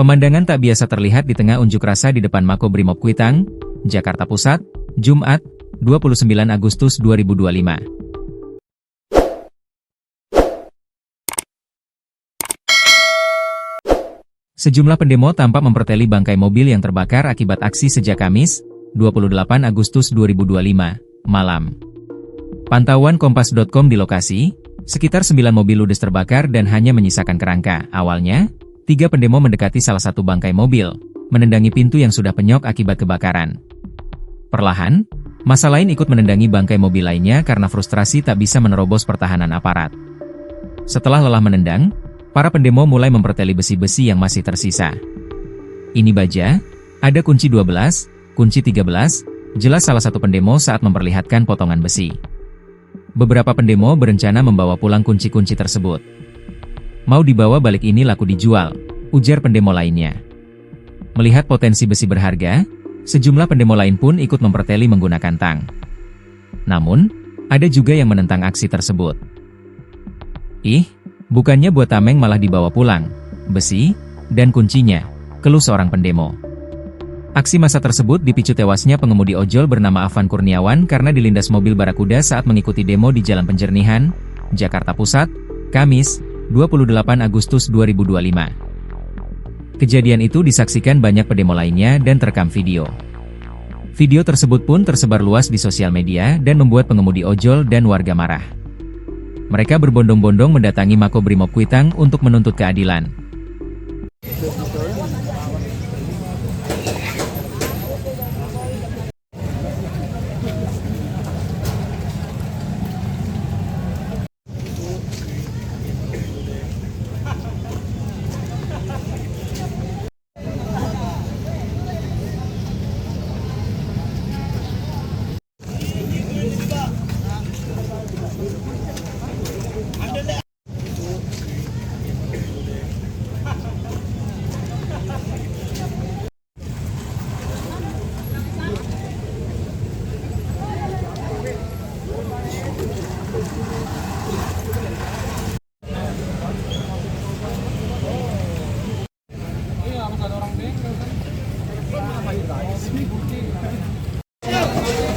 Pemandangan tak biasa terlihat di tengah unjuk rasa di depan Makobrimob Kuitang, Jakarta Pusat, Jumat, 29 Agustus 2025. Sejumlah pendemo tampak memperteli bangkai mobil yang terbakar akibat aksi sejak Kamis, 28 Agustus 2025, malam. Pantauan Kompas.com di lokasi, sekitar 9 mobil ludes terbakar dan hanya menyisakan kerangka. Awalnya, 3 pendemo mendekati salah satu bangkai mobil, menendangi pintu yang sudah penyok akibat kebakaran. Perlahan, massa lain ikut menendangi bangkai mobil lainnya karena frustrasi tak bisa menerobos pertahanan aparat. Setelah lelah menendang, para pendemo mulai memperteli besi-besi yang masih tersisa. Ini baja, ada kunci 12, kunci 13, jelas salah satu pendemo saat memperlihatkan potongan besi. Beberapa pendemo berencana membawa pulang kunci-kunci tersebut. Mau dibawa balik ini laku dijual, ujar pendemo lainnya. Melihat potensi besi berharga, sejumlah pendemo lain pun ikut memperteli menggunakan tang. Namun, ada juga yang menentang aksi tersebut. Ih, bukannya buat tameng malah dibawa pulang, besi, dan kuncinya, keluh seorang pendemo. Aksi massa tersebut dipicu tewasnya pengemudi ojol bernama Afan Kurniawan karena dilindas mobil barakuda saat mengikuti demo di Jalan Penjernihan, Jakarta Pusat, Kamis, 28 Agustus 2025. Kejadian itu disaksikan banyak pendemo lainnya dan terekam video. Video tersebut pun tersebar luas di sosial media dan membuat pengemudi ojol dan warga marah. Mereka berbondong-bondong mendatangi Makobrimob Kuitang untuk menuntut keadilan.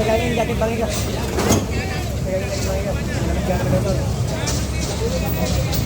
Pegangin jaket bang Ika. Pegangin jaket bang Ika.